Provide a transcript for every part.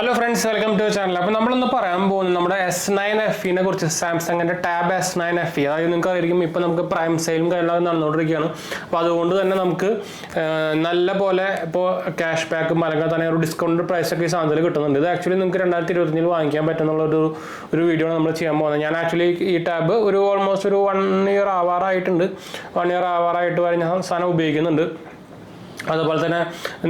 Hello friends, welcome to the channel. അപ്പോൾ നമ്മളൊന്ന് പറയാൻ പോകുന്നത് നമ്മുടെ S9FE കുറിച്ച് സാംസങ്ങിന്റെ ടാബ് S9FE. അതായത് നിങ്ങൾക്ക് അറിയാം ഇപ്പോൾ നമുക്ക് പ്രൈം സെയിലും കാര്യങ്ങളൊക്കെ നടന്നുകൊണ്ടിരിക്കുകയാണ്. അപ്പോൾ അതുകൊണ്ട് തന്നെ നമുക്ക് നല്ല പോലെ ഇപ്പോൾ ക്യാഷ് ബാക്കും അല്ലെങ്കിൽ തന്നെ ഒരു ഡിസ്കൗണ്ട് പ്രൈസ് ഒക്കെ ഈ സാധനത്തിൽ കിട്ടുന്നുണ്ട്. ഇത് ആക്ച്വലി നിങ്ങൾക്ക് 2025 വാങ്ങിക്കാൻ പറ്റുന്നുള്ള ഒരു വീഡിയോ നമ്മൾ ചെയ്യാൻ പോകുന്നത്. ഞാൻ ആക്ച്വലി ഈ ടാബ് ഓൾമോസ്റ്റ് ഒരു 1 ഇയർ ആവാറായിട്ടുണ്ട്. 1 ഇയർ ആവാറായിട്ട് വരെ ഞാൻ സാധനം ഉപയോഗിക്കുന്നുണ്ട്. അതുപോലെ തന്നെ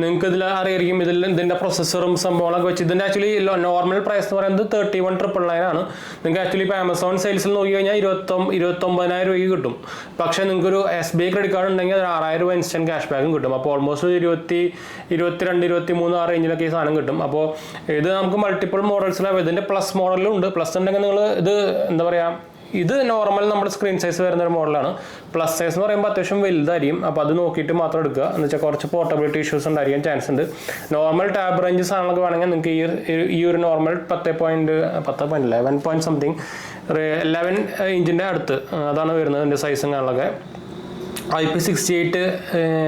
നിങ്ങൾക്ക് ഇതിൽ അറിയായിരിക്കും ഇതിൻ്റെ പ്രൊസസ്സറും സംഭവങ്ങളൊക്കെ വെച്ച് ഇതിൻ്റെ ആക്ച്വലി നോർമൽ പ്രൈസ് എന്ന് പറയുന്നത് 31,999 ആണ്. നിങ്ങൾക്ക് ആക്ച്വലി ഇപ്പോൾ ആമസോൺ സെയിൽസിൽ നോക്കി കഴിഞ്ഞാൽ 29,000 രൂപയ്ക്ക് കിട്ടും. പക്ഷേ നിങ്ങൾക്കൊരു SBI ക്രെഡിറ്റ് കാർഡ് ഉണ്ടെങ്കിൽ അത് 6,000 രൂപ ഇൻസ്റ്റൻറ്റ് ക്യാഷ് ബാക്കും കിട്ടും. അപ്പോൾ ഓൾമോസ്റ്റ് 22-23 ആ റേഞ്ചിലൊക്കെ ഈ സാധനം കിട്ടും. അപ്പോൾ ഇത് നമുക്ക് മൾട്ടിപ്പിൾ മോഡൽസിലാണ്. ഇതിൻ്റെ പ്ലസ് മോഡലും ഉണ്ട്. പ്ലസ് ഉണ്ടെങ്കിൽ നിങ്ങൾ ഇത് എന്താ പറയുക, ഇത് നോർമൽ നമ്മുടെ സ്ക്രീൻ സൈസ് വരുന്ന ഒരു മോഡലാണ്. പ്ലസ് സൈസ് എന്ന് പറയുമ്പോൾ അത്യാവശ്യം വലുതായിരിക്കും. അപ്പോൾ അത് നോക്കിയിട്ട് മാത്രം എടുക്കുക. എന്ന് വെച്ചാൽ കുറച്ച് പോർട്ടബിലിറ്റി ഇഷ്യൂസ് ഉണ്ടായിരിക്കാൻ ചാൻസ് ഉണ്ട്. നോർമൽ ടാബ് റേഞ്ച് സാധനങ്ങളൊക്കെ വേണമെങ്കിൽ നിങ്ങൾക്ക് ഈ ഒരു നോർമൽ 11 സംതിങ് 11 ഇഞ്ചിൻ്റെ അടുത്ത് അതാണ് വരുന്നത് എൻ്റെ സൈസും കാര്യങ്ങളൊക്കെ. IP68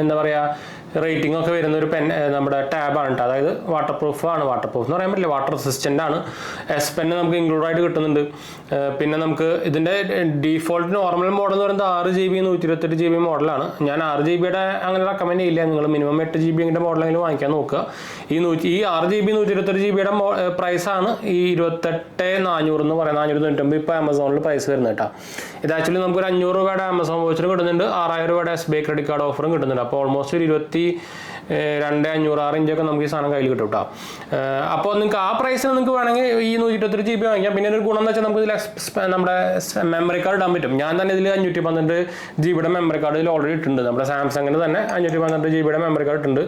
എന്താ പറയുക റേറ്റിംഗ് ഒക്കെ വരുന്ന ഒരു നമ്മുടെ ടാബാണ് കേട്ടോ. അതായത് വാട്ടർ പ്രൂഫ് എന്ന് പറയാൻ പറ്റില്ല, വാട്ടർ റെസിസ്റ്റൻ്റ് ആണ്. S Pen നമുക്ക് ഇൻക്ലൂഡ് ആയിട്ട് കിട്ടുന്നുണ്ട്. പിന്നെ നമുക്ക് ഇതിൻ്റെ ഡീഫോൾട്ട് നോർമൽ മോഡൽ എന്ന് പറയുന്നത് 6GB 128GB മോഡലാണ്. ഞാൻ 6GBയുടെ അങ്ങനെ റെക്കമെൻഡ് ചെയ്യില്ല. നിങ്ങൾ മിനിമം 8GBയുടെ മോഡലെങ്കിലും വാങ്ങിക്കാൻ നോക്കുക. ഈ 6GB 128GBയുടെ പ്രൈസാണ് ഈ 28,400 എന്ന് പറയുന്നത്, 490 ഇപ്പോൾ ആമസോണിൽ പ്രൈസ് വരുന്നത് കേട്ടോ. ഇത് ആക്ച്വലി നമുക്കൊരു 500 രൂപയുടെ ആമസോൺ വോച്ചർ കിട്ടുന്നുണ്ട്, 6,000 രൂപയുടെ SBI ക്രെഡിറ്റ് കാർഡ് ഓഫറും കിട്ടുന്നുണ്ട്. അപ്പോൾ ഓൾമോസ്റ്റ് 22,500 ഇഞ്ചൊക്കെ നമുക്ക് ഈ സാധനം കയ്യിൽ കിട്ടും കേട്ടോ. അപ്പോൾ നിങ്ങൾക്ക് ആ പ്രൈസിന് നിങ്ങൾക്ക് വേണമെങ്കിൽ ഈ 128GB വാങ്ങിക്കാം. പിന്നെ ഒരു ഗുണം എന്ന് വെച്ചാൽ നമുക്ക് ഇതിൽ നമ്മുടെ മെമ്മറി കാർഡ് ഇടാൻ പറ്റും. ഞാൻ തന്നെ ഇതിൽ 512GBയുടെ മെമ്മറി കാർഡ് ഇതിൽ ഓൾറെഡി ഇട്ടുണ്ട്. നമ്മുടെ സാംസങ്ങിന് തന്നെ 512GBയുടെ മെമ്മറി കാർഡ് ഉണ്ട്.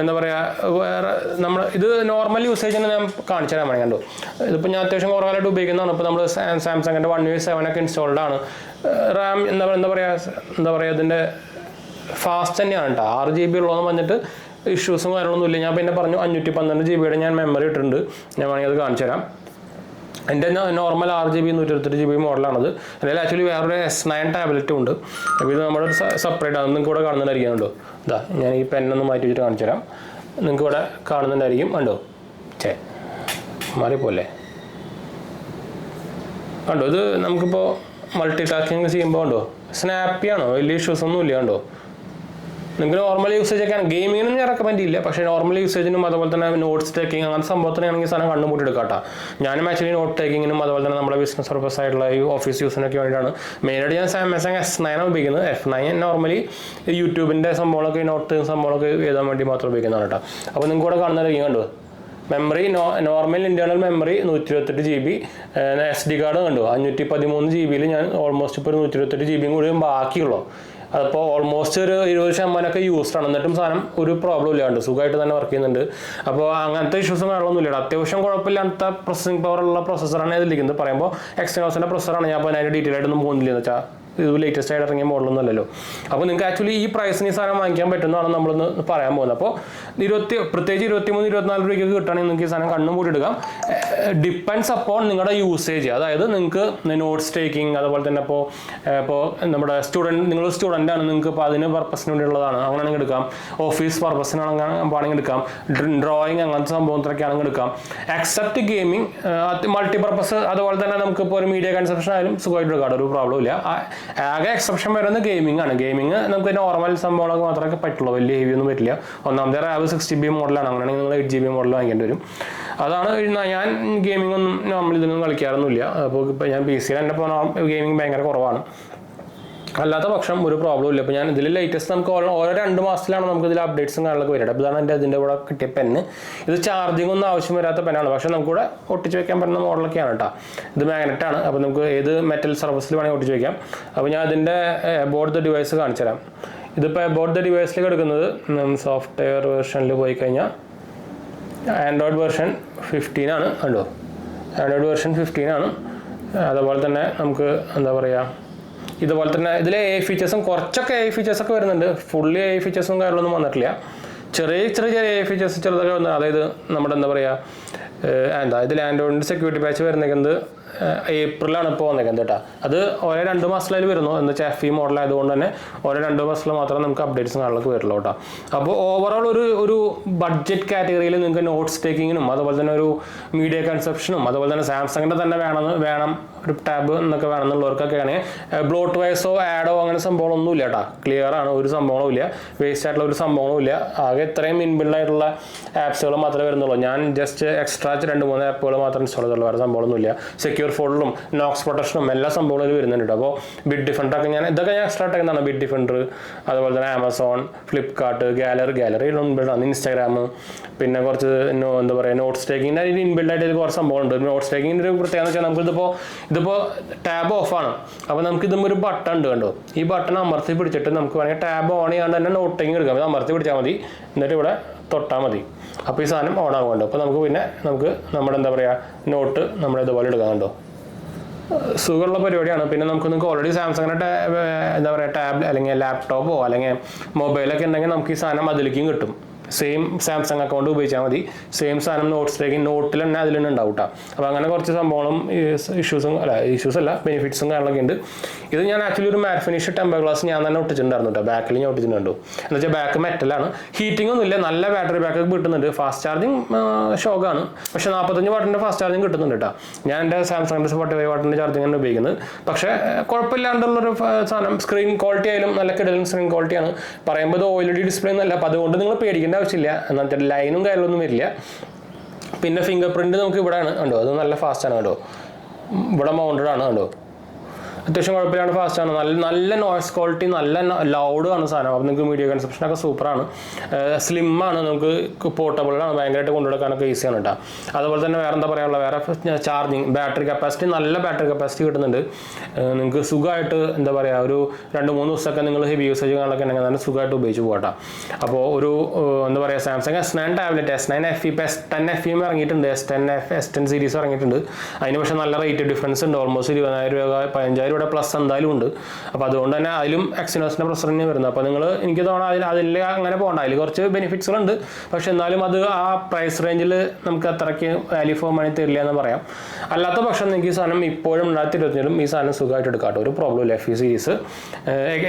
എന്താ പറയുക, വേറെ നമ്മൾ ഇത് നോർമൽ യൂസേജിന് ഞാൻ കാണിച്ചു തരാൻ വേണമെങ്കിൽ കണ്ടു. ഇതിപ്പോൾ ഞാൻ അത്യാവശ്യം കുറവായിട്ട് ഉപയോഗിക്കുന്നതാണ്. ഇപ്പോൾ നമ്മൾ സാംസങ്ങിൻ്റെ 1UI7 ഒക്കെ ഇൻസ്റ്റാൾഡ് ആണ്. റാം എന്താ പറയുക ഇതിൻ്റെ ഫാസ്റ്റ് തന്നെയാണ് കേട്ടോ. 6GB ഉള്ളതെന്ന് പറഞ്ഞിട്ട് ഇഷ്യൂസും കാര്യങ്ങളൊന്നും ഇല്ല. ഞാൻ പിന്നെ പറഞ്ഞു 512GBയുടെ ഞാൻ മെമ്മറി ഇട്ടിട്ടുണ്ട്. ഞാൻ വേണമെങ്കിൽ അത് കാണിച്ചു തരാം. എൻ്റെ നോർമൽ 6GB 128GB മോഡലാണത്. അല്ലെങ്കിൽ ആക്ച്വലി വേറൊരു S9 ടാബ്ലറ്റും ഉണ്ട്. അപ്പോൾ ഇത് നമ്മുടെ സെപ്പറേറ്റ് ആണ്. നിങ്ങൾക്ക് ഇവിടെ കാണുന്നുണ്ടായിരിക്കുന്നുണ്ടോ? ഇതാ ഞാൻ ഈ പെന്നൊന്ന് മാറ്റി വെച്ചിട്ട് കാണിച്ചു തരാം. നിങ്ങൾക്ക് ഇവിടെ കാണുന്നുണ്ടായിരിക്കും. കണ്ടോ? മാറിപ്പോലെ കണ്ടോ? ഇത് നമുക്കിപ്പോൾ മൾട്ടി ടാസ്കിങ് ചെയ്യുമ്പോൾ കണ്ടോ സ്നാപ്പിയാണോ, വലിയ ഇഷ്യൂസ് ഒന്നും ഇല്ല. കണ്ടോ? നിങ്ങൾക്ക് നോർമൽ യൂസേജ് ഒക്കെയാണ്. ഗെയിമിങ്ങിനും ഞാൻ റെക്കമെൻഡ് ചെയ്യില്ല. പക്ഷേ നോർമൽ യൂസേജിനും അതുപോലെ തന്നെ നോട്ട്സ് ടേക്കിംഗ് അങ്ങനത്തെ സംഭവത്തിനാണെങ്കിൽ സാധനം കണ്ടുമുട്ടി എടുക്കാട്ടോ. ഞാനും ആക്ച്വലി നോട്ട് ടേക്കിങ്ങിനും അതുപോലെ തന്നെ നമ്മുടെ ബിസിനസ് പർപ്പസ് ആയിട്ടുള്ള ഈ ഓഫീസ് യൂസിനൊക്കെ വേണ്ടിയിട്ടാണ് മെയിനായിട്ട് ഞാൻ സാംസങ് S9 ഉപയോഗിക്കുന്നത്. F9 നോർമലി യൂട്യൂബിൻ്റെ സംഭവങ്ങളൊക്കെ നോട്ട് സംഭവങ്ങളൊക്കെ എഴുതാൻ വേണ്ടി മാത്രം ഉപയോഗിക്കുന്നതാണ് കേട്ടോ. അപ്പോൾ നിങ്ങൾക്ക് ഇവിടെ കാണുന്നതായിരിക്കും. കണ്ടോ memory normal internal memory 128GB, SD card കണ്ടു 513GBയിൽ ഞാൻ ഓൾമോസ്റ്റ് ഇപ്പോൾ ഒരു 128GB കൂടി ബാക്കിയുള്ളൂ. അതിപ്പോൾ ഓൾമോസ്റ്റ് ഒരു 20% യൂസ്ഡ് ആണ്. എന്നിട്ടും സാധനം ഒരു പ്രോബ്ലം ഇല്ലാണ്ട് സുഖമായിട്ട് തന്നെ വർക്ക് ചെയ്യുന്നുണ്ട്. അപ്പോൾ അങ്ങനത്തെ ഇഷ്യൂസും കാര്യങ്ങളൊന്നും ഇല്ല. അത്യാവശ്യം കുഴപ്പമില്ലാത്ത പ്രോസസ്സിംഗ് പവറുള്ള പ്രൊസസ്സറാണ് ഇതിലിരിക്കുന്നത്. പറയുമ്പോൾ Exynosൻ്റെ പ്രൊസസ്സറാണ്. ഞാൻ അപ്പോൾ അതിൻ്റെ ഡീറ്റെയിൽ ആയിട്ടൊന്നും പോകുന്നില്ല എന്ന് വെച്ചാൽ ഇത് ലേറ്റസ്റ്റ് ആയിട്ട് ഇറങ്ങിയ മോഡലൊന്നും അല്ലല്ലോ. അപ്പോൾ നിങ്ങൾക്ക് ആക്ച്വലി ഈ പ്രൈസിന് ഈ സാധനം വാങ്ങിക്കാൻ പറ്റുന്നതാണ് നമ്മളൊന്ന് പറയാൻ പോകുന്നത്. അപ്പോൾ പ്രത്യേകിച്ച് 23-24 രൂപയ്ക്ക് കിട്ടുകയാണെങ്കിൽ നിങ്ങൾക്ക് ഈ സാധനം കണ്ണും കൂടി എടുക്കാം. ഡിപ്പെൻഡ്സ് അപ്പോൺ നിങ്ങളുടെ യൂസേജ്. അതായത് നിങ്ങൾക്ക് നോട്ട്സ് ടേക്കിംഗ് അതുപോലെ തന്നെ ഇപ്പോൾ നമ്മുടെ നിങ്ങൾ സ്റ്റുഡൻ്റ് ആണ്, നിങ്ങൾക്ക് ഇപ്പോൾ അതിന് പർപ്പസിന് വേണ്ടിയുള്ളതാണ്, അങ്ങനെയാണെങ്കിൽ എടുക്കാം. ഓഫീസ് പർപ്പസിനാണെങ്കിൽ എടുക്കാം. ഡ്രോയിങ് അങ്ങനത്തെ സംഭവത്തിലൊക്കെ ആണെങ്കിൽ എടുക്കാം. എക്സെപ്റ്റ് ഗെയിമിംഗ്, മൾട്ടിപർപ്പസ് അതുപോലെ തന്നെ നമുക്കിപ്പോൾ ഒരു മീഡിയ കൺസപ്ഷൻ ആയാലും സുഖമായിട്ട് എടുക്കാം. ഒരു പ്രോബ്ലം ഇല്ല. ആകെ എക്സെപ്ഷൻ വരുന്നത് ഗെയിമിംഗ് ആണ്. ഗെയിമിംഗ് നമുക്ക് നോർമൽ സംഭവങ്ങളൊക്കെ മാത്രമേ പറ്റുള്ളൂ, വലിയ ഹെവി ഒന്നും പറ്റില്ല. ഒന്നാമത്തെ റാബ് 6GB മോഡലാണ്. അങ്ങനെയാണെങ്കിൽ നിങ്ങൾ 8GB മോഡൽ വാങ്ങിക്കേണ്ടി വരും. അതാണ് ഞാൻ ഗെയിമിംഗ് ഒന്നും നോർമൽ ഇതൊന്നും കളിക്കാറൊന്നുമില്ല. അപ്പോൾ ഇപ്പോൾ ഞാൻ PC തന്നെ ഇപ്പോൾ ഗെയിമിംഗ് ഭയങ്കര കുറവാണ്. അല്ലാത്ത പക്ഷം ഒരു പ്രോബ്ലം ഇല്ല. ഇപ്പോൾ ഞാൻ ഇതിൽ ലേറ്റസ്റ്റ് നമുക്ക് ഓരോ 2 മാസത്തിലാണ് നമുക്ക് ഇതിൽ അപ്ഡേറ്റ്സും കാര്യങ്ങളൊക്കെ വരിക. അപ്പോൾ ഇതാണ് ഇതിൻ്റെ കൂടെ കിട്ടിയ പെന്ന്. ഇത് ചാർജിങ് ഒന്നും ആവശ്യം വരാത്ത പെന്നാണ്. പക്ഷേ നമുക്കിവിടെ ഒട്ടിച്ച് വെക്കാൻ പറ്റുന്ന മോഡലൊക്കെയാണ് കേട്ടോ. ഇത് മാഗ്നറ്റാണ്. അപ്പോൾ നമുക്ക് ഏത് മെറ്റൽ സർഫസിൽ വേണമെങ്കിൽ ഒട്ടിച്ച് വെക്കാം. അപ്പോൾ ഞാൻ ഇതിൻ്റെ അബൌട്ട് ദ ഡിവൈസ് കാണിച്ചു തരാം. ഇതിപ്പോൾ അബൌട്ട് ദ ഡിവൈസിലേക്ക് എടുക്കുന്നത് സോഫ്റ്റ്വെയർ വേർഷനിൽ പോയി കഴിഞ്ഞാൽ ആൻഡ്രോയിഡ് വേർഷൻ 15 ആണ്. കണ്ടോ? ആൻഡ്രോയിഡ് വേർഷൻ 15 ആണ്. അതുപോലെ തന്നെ നമുക്ക് എന്താ പറയുക, ഇതുപോലെ തന്നെ ഇതിലെ AI ഫീച്ചേഴ്സും കുറച്ചൊക്കെ AI ഫീച്ചേഴ്സൊക്കെ വരുന്നുണ്ട്. ഫുള്ളി AI ഫീച്ചേഴ്സും കാര്യങ്ങളൊന്നും വന്നിട്ടില്ല. ചെറിയ AI ഫീച്ചേഴ്സ് ചെറുതൊക്കെ വന്നത്. അതായത് നമ്മുടെ എന്താ പറയുക ഇതിൽ ആൻഡ്രോയിഡിൻ്റെ സെക്യൂരിറ്റി പാച്ച് വരുന്നത് ഏപ്രിലാണ് ഇപ്പോൾ വന്നേക്കുന്നത് കേട്ടോ. അത് ഓരോ 2 മാസത്തിലായി വരുന്നു. എന്ന് വെച്ചാൽ FE മോഡൽ ആയതുകൊണ്ട് തന്നെ ഓരോ 2 മാസത്തിൽ മാത്രമേ നമുക്ക് അപ്ഡേറ്റ്സും കാര്യങ്ങളൊക്കെ വരുള്ളൂ കേട്ടോ. അപ്പോൾ ഓവറോൾ ഒരു ബഡ്ജറ്റ് കാറ്റഗറിയിൽ നിങ്ങൾക്ക് നോട്ട്സ് ടേക്കിങ്ങിനും അതുപോലെ തന്നെ ഒരു മീഡിയ കൺസെപ്ഷനും അതുപോലെ തന്നെ സാംസങ്ങിൻ്റെ തന്നെ വേണം ഒരു ടാബ് എന്നൊക്കെ വേണമെന്നുള്ളവർക്കൊക്കെ ആണെങ്കിൽ ബ്ലോട്ട് വൈസോ ആഡോ അങ്ങനെ സംഭവങ്ങളൊന്നും ഇല്ല കേട്ടോ. ക്ലിയർ ആണ്, ഒരു സംഭവങ്ങളും ഇല്ല, വേസ്റ്റ് ആയിട്ടുള്ള ഒരു സംഭവങ്ങളും ഇല്ല. ആകെ ഇത്രയും ഇൻബിൽഡ് ആയിട്ടുള്ള ആപ്സുകൾ മാത്രമേ വരുന്നുള്ളൂ. ഞാൻ ജസ്റ്റ് എക്സ്ട്രാ 2-3 ആപ്പുകൾ മാത്രം ഇൻസ്റ്റാൾ ചെയ്തുള്ളൂ, വേറെ സംഭവമൊന്നുമില്ല. സെക്യൂർ ഫോൾഡറും നോക്സ് പ്രൊട്ടക്ഷനും എല്ലാ സംഭവങ്ങളും വരുന്നുണ്ട്. അപ്പോൾ ബിറ്റ് ഡിഫൻഡറൊക്കെ ഇതൊക്കെ ഞാൻ എക്സ്ട്രാ ഇട്ടേക്കുന്നതാണ്. ബിറ്റ് ഡിഫൻഡർ, അതുപോലെ തന്നെ ആമസോൺ, ഫ്ലിപ്കാർട്ട്, ഗാലറി ഇൻബിൽഡാണ്, ഇൻസ്റ്റാഗ്രാം, പിന്നെ കുറച്ച് എന്താ പറയുക നോട്ട്സ് ടേക്കിങ്ങിൻ്റെ അതിൽ ഇൻബിൽഡ് ആയിട്ട് കുറച്ച് സംഭവമുണ്ട്. നോട്ട്സ് ടേക്കിങ്ങിൻ്റെ ഒരു പ്രത്യേകത എന്ന് വെച്ചാൽ നമുക്കിതിപ്പോൾ ടാബ് ഓഫാണ്. അപ്പോൾ നമുക്ക് ഇതും ഒരു ബട്ടൺ ഉണ്ട് കണ്ടോ. ഈ ബട്ടൺ അമർത്തി പിടിച്ചിട്ട് നമുക്ക് വേണമെങ്കിൽ ടാബ് ഓൺ ചെയ്യാണ്ട് തന്നെ നോട്ട് ടേക്കിങ് എടുക്കാം. ഇത് അമർത്തി പിടിച്ചാൽ മതി, എന്നിട്ട് ഇവിടെ തൊട്ടാൽ മതി. അപ്പോൾ ഈ സാധനം ഓൺ ആകുന്നുണ്ട്. അപ്പോൾ നമുക്ക് നമ്മുടെ എന്താ പറയുക നോട്ട് നമ്മുടെ ഇതുപോലെ എടുക്കാൻ കണ്ടോ. സുഖമുള്ള പരിപാടിയാണ്. പിന്നെ നിങ്ങൾക്ക് ഓൾറെഡി സാംസങ്ങിൻ്റെ എന്താ പറയുക ടാബ് അല്ലെങ്കിൽ ലാപ്ടോപ്പോ അല്ലെങ്കിൽ മൊബൈലൊക്കെ ഉണ്ടെങ്കിൽ നമുക്ക് ഈ സാധനം അതിലേക്കും കിട്ടും. സെയിം സാംസങ് അക്കൗണ്ട് ഉപയോഗിച്ചാൽ മതി. സെയിം സാധനം നോട്ടിൽ തന്നെ അതിൽ തന്നെ ഉണ്ടാവും കേട്ടോ. അപ്പോൾ അങ്ങനെ കുറച്ച് സംഭവങ്ങളും ഇഷ്യൂസ് അല്ല ബെനിഫിറ്റ്സും കാര്യങ്ങളൊക്കെ ഉണ്ട്. ഇത് ഞാൻ ആക്ച്വലി ഒരു മാറ്റ് ഫിനിഷ് ടെമ്പർ ഗ്ലാസ് ഞാൻ തന്നെ ഒട്ടിച്ചിട്ടുണ്ടായിരുന്നു കേട്ടോ. ബാക്കിൽ ഞാൻ ഒട്ടിച്ചിട്ടുണ്ടോ എന്ന് വെച്ചാൽ ബാക്ക് മെറ്റലാണ്. ഹീറ്റിംഗ് ഒന്നും ഇല്ല, നല്ല ബാറ്ററി ബാക്കപ്പ് കിട്ടുന്നുണ്ട്. ഫാസ്റ്റ് ചാർജിങ് ഷോക്കാണ്, പക്ഷേ 45 വാട്ടിൻ്റെ ഫാസ്റ്റ് ചാർജിങ് കിട്ടുന്നുണ്ട് കേട്ടോ. ഞാൻ എൻ്റെ സാംസങ്ങിൻ്റെ 45 വാട്ടിൻ്റെ ചാർജിങ് ആണ് ഉപയോഗിക്കുന്നത്. പക്ഷേ കുഴപ്പമില്ലാണ്ടുള്ളൊരു സാധനം. സ്ക്രീൻ ക്വാളിറ്റി ആയാലും നല്ല കിടലും സ്ക്രീൻ ക്വാളിറ്റിയാണ്. പറയുമ്പോൾ ഇത് OLED ഡിസ്പ്ലേ എന്നല്ല, അപ്പോൾ അതുകൊണ്ട് നിങ്ങൾ പേടിക്കേണ്ട ആവശ്യമില്ല. എന്നാൽ ലൈനും കാര്യങ്ങളൊന്നും വരില്ല. പിന്നെ ഫിംഗർ പ്രിന്റ് നമുക്ക് ഇവിടെയാണ് കണ്ടോ, അത് നല്ല ഫാസ്റ്റാണ് കേട്ടോ. ഇവിടെ മൗണ്ടഡ് ആണ് കണ്ടോ, അത്യാവശ്യം കുഴപ്പമില്ലാണ്ട് ഫാസ്റ്റാണ്. നല്ല നോയ്സ് ക്വാളിറ്റി, നല്ല ലൗഡ് ആണ് സാധനം. അപ്പോൾ നിങ്ങൾക്ക് മീഡിയ കൺസെപ്ഷനൊക്കെ സൂപ്പറാണ്. സ്ലിമ്മാണ്, നമുക്ക് പോർട്ടബിളാണ്, ഭയങ്കരമായിട്ട് കൊണ്ടുനടക്കാനൊക്കെ ഈസിയാണ് കേട്ടോ. അതുപോലെ തന്നെ വേറെ എന്താ പറയാനുള്ള വേറെ ചാർജിങ് ബാറ്ററി കപ്പാസിറ്റി, നല്ല ബാറ്ററി കപ്പാസിറ്റി കിട്ടുന്നുണ്ട്. നിങ്ങൾക്ക് സുഖമായിട്ട് എന്താ പറയുക ഒരു 2-3 ദിവസമൊക്കെ നിങ്ങൾ ഹെവി യൂസേജ് കാണാനൊക്കെ ഉണ്ടെങ്കിൽ നല്ല സുഖമായിട്ട് ഉപയോഗിച്ച് പോകട്ടോ. അപ്പോൾ ഒരു എന്താ പറയുക Samsung S9 tablet S9 FE S10 FE ഇറങ്ങിയിട്ടുണ്ട്, S10 സീരീസ് ഇറങ്ങിയിട്ടുണ്ട്. അതിന് പക്ഷേ നല്ല റേറ്റ് ഡിഫറൻസ് ഉണ്ട്. ഓൾമോസ്റ്റ് 20,000 രൂപ 15,000 പ്ലസ് എന്തായാലും ഉണ്ട്. അപ്പോൾ അതുകൊണ്ട് തന്നെ അതിലും എക്സിനോസിൻ്റെ പ്രൊസസ്സർ തന്നെ വരുന്നത്. അപ്പോൾ നിങ്ങൾ എനിക്ക് തോന്നുന്നത് അതിൽ അങ്ങനെ പോകണ്ട, അതിൽ കുറച്ച് ബെനിഫിറ്റ്സുകളുണ്ട്. പക്ഷെ എന്നാലും അത് ആ പ്രൈസ് റേഞ്ചിൽ നമുക്ക് അത്രയ്ക്ക് വാല്യൂ ഫോർ മണി തരില്ല എന്ന് പറയാം. അല്ലാത്ത പക്ഷം നിങ്ങൾക്ക് ഈ സാധനം ഇപ്പോഴും 2025 ഈ സാധനം സുഖമായിട്ട് എടുക്കാട്ടോ, ഒരു പ്രോബ്ലം ഇല്ല. FE സീരീസ്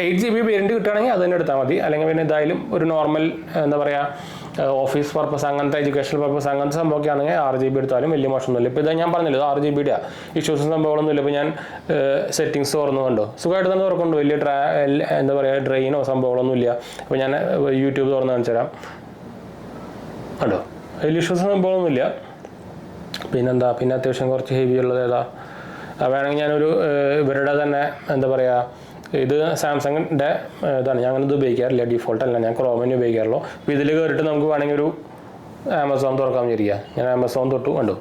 8GB വേരിയൻറ്റ് കിട്ടുകയാണെങ്കിൽ അത് തന്നെ എടുത്താൽ മതി. അല്ലെങ്കിൽ പിന്നെ എന്തായാലും ഒരു നോർമൽ എന്താ പറയുക ഓഫീസ് പർപ്പസ് അങ്ങനത്തെ എഡ്യൂക്കേഷണൽ പർപ്പസ് അങ്ങനത്തെ സംഭവമൊക്കെ ആണെങ്കിൽ 6GB എടുത്താലും വലിയ മോശമൊന്നുമില്ല. ഇപ്പോൾ ഇത് ഞാൻ പറഞ്ഞില്ല, 6GB ഇഷ്യൂസും സംഭവങ്ങളൊന്നുമില്ല. ഇപ്പോൾ ഞാൻ സെറ്റിങ്സ് തുറന്നു കണ്ടോ, സുഖമായിട്ട് തന്നെ തുറക്കുന്നുണ്ട്. വലിയ എന്താ പറയുക ഡ്രെയിനോ സംഭവങ്ങളൊന്നുമില്ല. അപ്പോൾ ഞാൻ യൂട്യൂബ് തുറന്ന് കാണിച്ചു തരാം കണ്ടോ, വലിയ ഇഷ്യൂസ് സംഭവമൊന്നുമില്ല. പിന്നെന്താ, പിന്നെ അത്യാവശ്യം കുറച്ച് ഹെവി ഉള്ളത് ഏതാ വേണമെങ്കിൽ ഞാനൊരു ഇവരുടെ തന്നെ എന്താ പറയുക, ഇത് സാംസങ്ങിൻ്റെ ഇതാണ്. ഞാൻ അങ്ങനെ ഇത് ഉപയോഗിക്കാറില്ല, ഡിഫോൾട്ട് അല്ല, ഞാൻ ക്രോമിനെ ഉപയോഗിക്കാറുള്ളൂ. അപ്പോൾ ഇതിൽ കയറിയിട്ട് നമുക്ക് വേണമെങ്കിൽ ഒരു ആമസോൺ തുറക്കാൻ വിചാരിക്കുക. ഞാൻ ആമസോൺ തൊട്ടു കണ്ടു,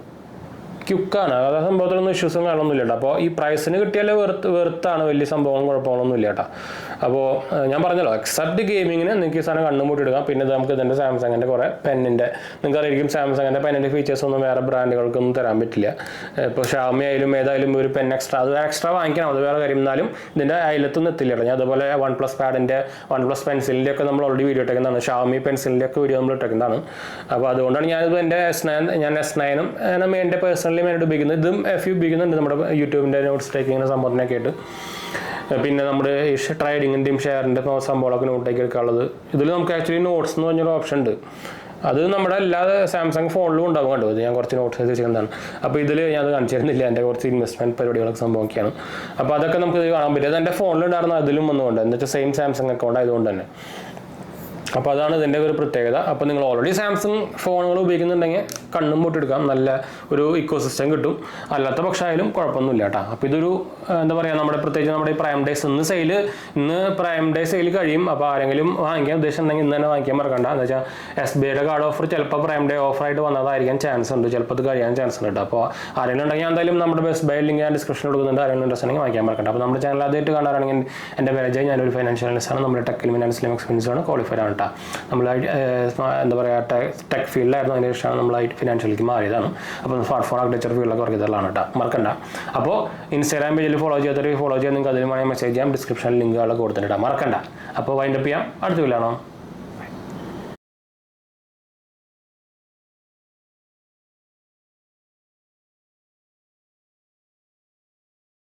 ക്യുക്കാണ്. അതായത് സംഭവത്തിലൊന്നും ഇഷ്യൂസും കാണുന്നില്ല കേട്ടോ. അപ്പോൾ ഈ പ്രൈസിന് കിട്ടിയാലേ വെറുത്താണ്, വലിയ സംഭവങ്ങളും കുഴപ്പങ്ങളൊന്നും ഇല്ല കേട്ടോ. അപ്പോൾ ഞാൻ പറഞ്ഞല്ലോ, എക്സെപ്റ്റ് ഗെയിമിങ്ങിന് നിങ്ങൾക്ക് ഈ സാധനം കണ്ണുമൂട്ടി എടുക്കാം. പിന്നെ നമുക്ക് ഇതിൻ്റെ സാംസങ്ങിൻ്റെ കുറേ പെന്നിൻ്റെ നിങ്ങൾക്ക് അറിയായിരിക്കും, സാംസങ്ങിൻ്റെ പെന്നിൻ്റെ ഫീച്ചേഴ്സ് ഒന്നും വേറെ ബ്രാൻഡുകൾക്കൊന്നും തരാൻ പറ്റില്ല. ഇപ്പോൾ ഷാമി ആയാലും ഏതായാലും ഒരു പെൻ എക്സ്ട്രാ അത് എക്സ്ട്രാ വാങ്ങിക്കണം, അത് വേറെ കാര്യം. എന്നാലും ഇതിൻ്റെ അയലത്തൊന്നും എത്തില്ല കേട്ടോ. ഞാൻ അതുപോലെ OnePlus പാഡിൻ്റെ OnePlus പെൻസിലിൻ്റെ ഒക്കെ നമ്മൾ ഓൾറെഡി വീഡിയോ ഇട്ടേക്കുന്നതാണ്. ഷാമി പെൻസിലിൻ്റെ ഒക്കെ വീഡിയോ നമ്മൾ ഇട്ടേക്കുന്നതാണ്. അപ്പോൾ അതുകൊണ്ടാണ് ഞാനിത് എൻ്റെ S9 എൻ്റെ പേഴ്സണലി മെയിനായിട്ട് ഉപയോഗിക്കുന്നത്. ഇതും FE ഉപയോഗിക്കുന്നുണ്ട് നമ്മുടെ യൂട്യൂബിൻ്റെ നോട്ട്സ് ടേക്കിങ്ങിൻ്റെ സംഭവത്തിനൊക്കെ ആയിട്ട്. പിന്നെ നമ്മുടെ ഈ ട്രേഡിങ്ങിൻ്റെയും ഷെയറിൻ്റെ സംഭവങ്ങളൊക്കെ നോട്ടേക്ക് എടുക്കാനുള്ളത്. ഇതിൽ നമുക്ക് ആക്ച്വലി നോട്ട്സ് എന്ന് പറഞ്ഞൊരു ഓപ്ഷൻ ഉണ്ട്. അത് നമ്മുടെ എല്ലാ സാംസങ് ഫോണിലും ഉണ്ടാകും കണ്ടു. ഇത് ഞാൻ കുറച്ച് നോട്ട്സ് ചെയ്ത് വെച്ചിട്ടുള്ളതാണ്. അപ്പോൾ ഇതിൽ ഞാൻ അത് കാണിച്ചു തരുന്നില്ല, എൻ്റെ കുറച്ച് ഇൻവെസ്റ്റ്മെൻറ്റ് പരിപാടികളൊക്കെ സംഭവിക്കുകയാണ്. അപ്പോൾ അതൊക്കെ നമുക്ക് ഇത് കാണാൻ പറ്റും. അത് എൻ്റെ ഫോണിലുണ്ടായിരുന്ന അതിലും വന്നുകൊണ്ട്, എന്താ വെച്ചാൽ സെയിം സാംസങ് അക്കൗണ്ട് ആയതുകൊണ്ട് തന്നെ. അപ്പോൾ അതാണ് ഇതിൻ്റെ ഒരു പ്രത്യേകത. അപ്പോൾ നിങ്ങൾ ഓൾറെഡി സാംസങ് ഫോണുകൾ ഉപയോഗിക്കുന്നുണ്ടെങ്കിൽ കണ്ണും പൊട്ടെടുക്കാം, നല്ല ഒരു ഇക്കോ സിസ്റ്റം കിട്ടും. അല്ലാത്ത പക്ഷമായാലും കുഴപ്പമൊന്നുമില്ല കേട്ടോ. അപ്പോൾ ഇതൊരു എന്താ പറയുക, പ്രത്യേകിച്ച് നമ്മുടെ ഈ പ്രൈം ഡേയ്സ് ഇന്ന് പ്രൈം ഡേ സെയിൽ കഴിയും. അപ്പോൾ ആരെങ്കിലും വാങ്ങിക്കാൻ ഉദ്ദേശിച്ചിട്ടുണ്ടെങ്കിൽ ഇന്ന് തന്നെ വാങ്ങിക്കാൻ മറക്കണ്ട. എന്ന് വെച്ചാൽ SBIയുടെ കാർഡ് ഓഫർ ചിലപ്പോൾ പ്രൈം ഡേ ഓഫറായിട്ട് വന്നതായിരിക്കാൻ ചാൻസ് ഉണ്ട്, ചിലപ്പോൾ അത് കഴിയാൻ ചാൻസ് ഉണ്ട് കേട്ടോ. അപ്പോൾ ആരെങ്കിലും ഉണ്ടെങ്കിൽ എന്തായാലും നമ്മുടെ ബെസ്റ്റ് ബൈ ലിങ്ക് ഞാൻ ഡിസ്ക്രിപ്ഷനിൽ കൊടുക്കുന്നുണ്ട്. ആരെങ്കിലും ഇൻട്രസ്റ്റ് ഉണ്ടെങ്കിൽ വാങ്ങിക്കാൻ മറക്കണ്ട. അപ്പോൾ നമ്മുടെ ചാനൽ ആദ്യമായിട്ട് കാണാനാണെങ്കിൽ എൻ്റെ പേര് ഞാനൊരു ഫൈനാൻഷ്യൽ അനലിസ്റ്റാണ്. നമ്മുടെ ടെക് ഫിനാൻഷ്യൽ എക്സ്പീരിയൻസ് ആണ്, ക്വാളിഫൈഡ് ആണ് കേട്ടോ. നമ്മൾ എന്താ പറയുക ടെക് ഫീൽഡിലായിരുന്നു, അതിന് ശേഷമാണ് നമ്മൾ ഫിനാൻഷ്യലിലേക്ക് മാറിയതാണ്. അപ്പോൾ സ്മാർട്ട് ഫോൺ ആർക്കിടെക്ചർ ഫീൽഡൊക്കെ വർക്ക് ചെയ്തതാണ് കേട്ടോ, മറക്കണ്ട. അപ്പോൾ ഇൻസ്റ്റാഗ്രാം പേജിൽ ഫോളോ ചെയ്യാൻ നിങ്ങൾക്ക് അതിൽ വേണമെങ്കിൽ മെസ്സേജ് ചെയ്യാം, ഡിസ്ക്രിപ്ഷനിൽ ലിങ്കുകളൊക്കെ കൊടുത്തിട്ട് മറക്കണ്ട. അപ്പോൾ വൈൻഡപ്പ് ചെയ്യാം, അടുത്ത വീഡിയോ കാണാം.